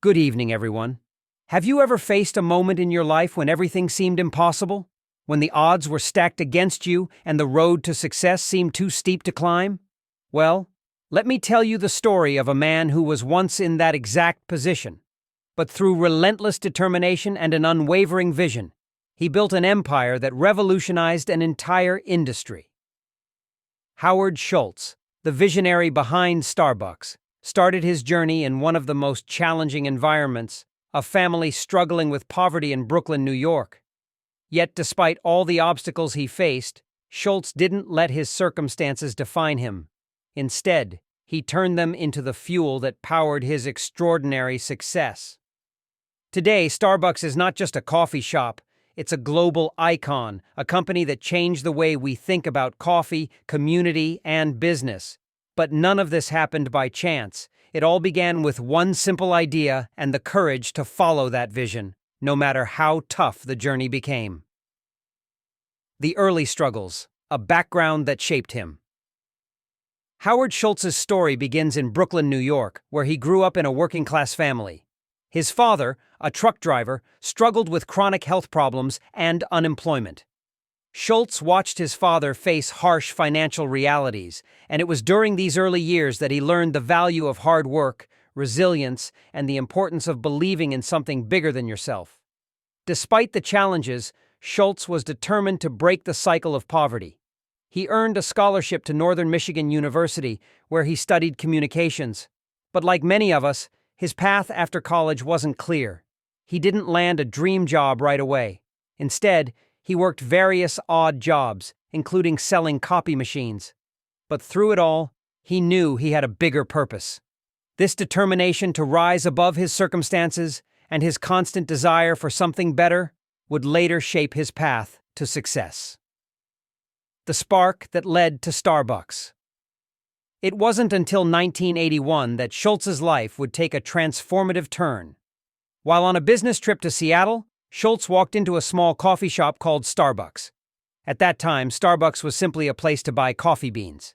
Good evening, everyone. Have you ever faced a moment in your life when everything seemed impossible? When the odds were stacked against you and the road to success seemed too steep to climb? Well, let me tell you the story of a man who was once in that exact position. But through relentless determination and an unwavering vision, he built an empire that revolutionized an entire industry. Howard Schultz, the visionary behind Starbucks, started his journey in one of the most challenging environments, a family struggling with poverty in Brooklyn, New York. Yet despite all the obstacles he faced, Schultz didn't let his circumstances define him. Instead, he turned them into the fuel that powered his extraordinary success. Today, Starbucks is not just a coffee shop, it's a global icon, a company that changed the way we think about coffee, community, and business. But none of this happened by chance. It all began with one simple idea and the courage to follow that vision, no matter how tough the journey became. The early struggles, a background that shaped him. Howard Schultz's story begins in Brooklyn, New York, where he grew up in a working-class family. His father, a truck driver, struggled with chronic health problems and unemployment. Schultz watched his father face harsh financial realities, and it was during these early years that he learned the value of hard work, resilience, and the importance of believing in something bigger than yourself. Despite the challenges, Schultz was determined to break the cycle of poverty. He earned a scholarship to Northern Michigan University, where he studied communications. But like many of us, his path after college wasn't clear. He didn't land a dream job right away. Instead, he worked various odd jobs, including selling copy machines. But through it all, he knew he had a bigger purpose. This determination to rise above his circumstances and his constant desire for something better would later shape his path to success. The spark that led to Starbucks. It wasn't until 1981 that Schultz's life would take a transformative turn. While on a business trip to Seattle, Schultz walked into a small coffee shop called Starbucks. At that time, Starbucks was simply a place to buy coffee beans.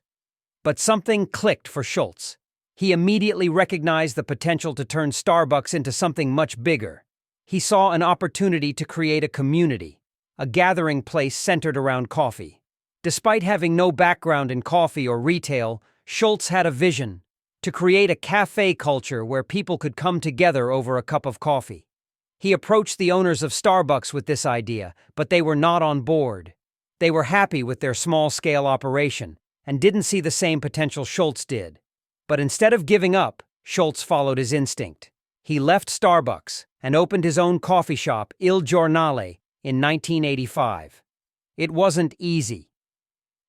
But something clicked for Schultz. He immediately recognized the potential to turn Starbucks into something much bigger. He saw an opportunity to create a community, a gathering place centered around coffee. Despite having no background in coffee or retail, Schultz had a vision: to create a cafe culture where people could come together over a cup of coffee. He approached the owners of Starbucks with this idea, but they were not on board. They were happy with their small-scale operation and didn't see the same potential Schultz did. But instead of giving up, Schultz followed his instinct. He left Starbucks and opened his own coffee shop, Il Giornale, in 1985. It wasn't easy.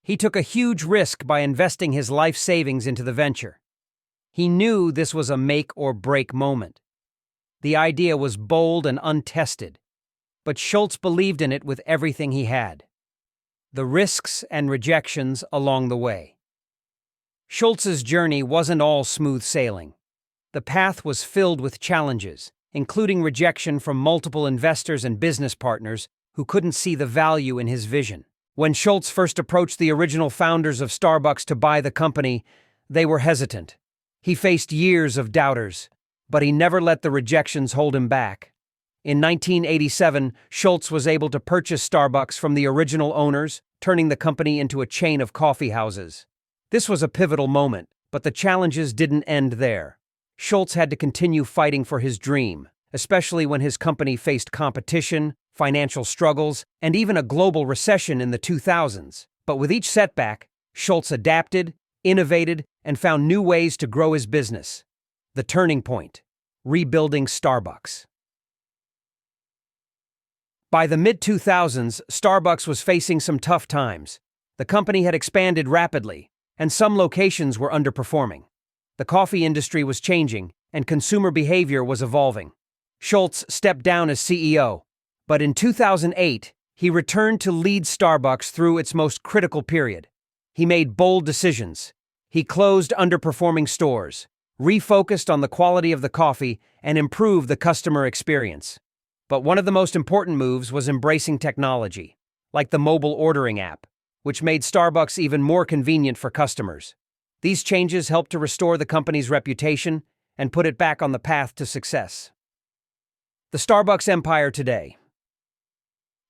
He took a huge risk by investing his life savings into the venture. He knew this was a make-or-break moment. The idea was bold and untested, but Schultz believed in it with everything he had. The risks and rejections along the way. Schultz's journey wasn't all smooth sailing. The path was filled with challenges, including rejection from multiple investors and business partners who couldn't see the value in his vision. When Schultz first approached the original founders of Starbucks to buy the company, they were hesitant. He faced years of doubters, but he never let the rejections hold him back. In 1987, Schultz was able to purchase Starbucks from the original owners, turning the company into a chain of coffee houses. This was a pivotal moment, but the challenges didn't end there. Schultz had to continue fighting for his dream, especially when his company faced competition, financial struggles, and even a global recession in the 2000s. But with each setback, Schultz adapted, innovated, and found new ways to grow his business. The turning point: rebuilding Starbucks. By the mid-2000s, Starbucks was facing some tough times. The company had expanded rapidly, and some locations were underperforming. The coffee industry was changing, and consumer behavior was evolving. Schultz stepped down as CEO, but in 2008, he returned to lead Starbucks through its most critical period. He made bold decisions. He closed underperforming stores, refocused on the quality of the coffee, and improved the customer experience. But one of the most important moves was embracing technology, like the mobile ordering app, which made Starbucks even more convenient for customers. These changes helped to restore the company's reputation and put it back on the path to success. The Starbucks empire today.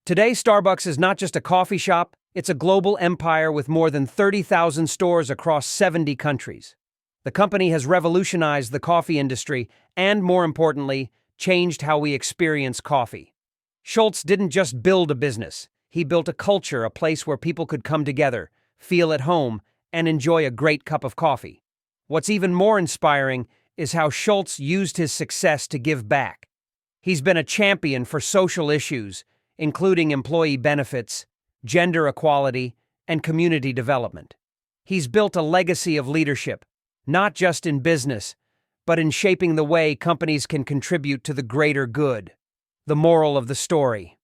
Today, Starbucks is not just a coffee shop, it's a global empire with more than 30,000 stores across 70 countries. The company has revolutionized the coffee industry and, more importantly, changed how we experience coffee. Schultz didn't just build a business, he built a culture, a place where people could come together, feel at home, and enjoy a great cup of coffee. What's even more inspiring is how Schultz used his success to give back. He's been a champion for social issues, including employee benefits, gender equality, and community development. He's built a legacy of leadership, not just in business, but in shaping the way companies can contribute to the greater good. The moral of the story.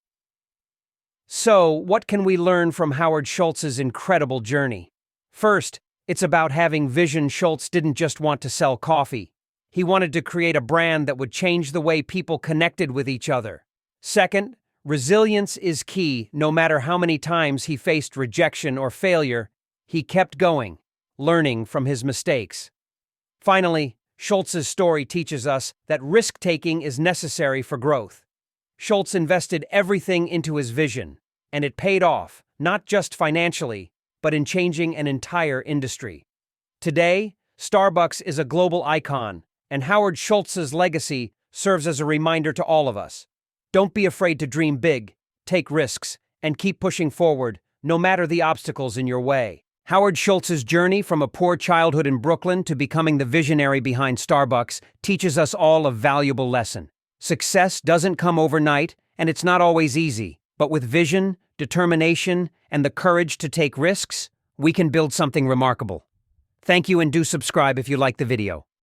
So, what can we learn from Howard Schultz's incredible journey? First, it's about having vision. Schultz didn't just want to sell coffee. He wanted to create a brand that would change the way people connected with each other. Second, resilience is key. No matter how many times he faced rejection or failure, he kept going, learning from his mistakes. Finally, Schultz's story teaches us that risk-taking is necessary for growth. Schultz invested everything into his vision, and it paid off, not just financially, but in changing an entire industry. Today, Starbucks is a global icon, and Howard Schultz's legacy serves as a reminder to all of us. Don't be afraid to dream big, take risks, and keep pushing forward, no matter the obstacles in your way. Howard Schultz's journey from a poor childhood in Brooklyn to becoming the visionary behind Starbucks teaches us all a valuable lesson. Success doesn't come overnight, and it's not always easy, but with vision, determination, and the courage to take risks, we can build something remarkable. Thank you, and do subscribe if you like the video.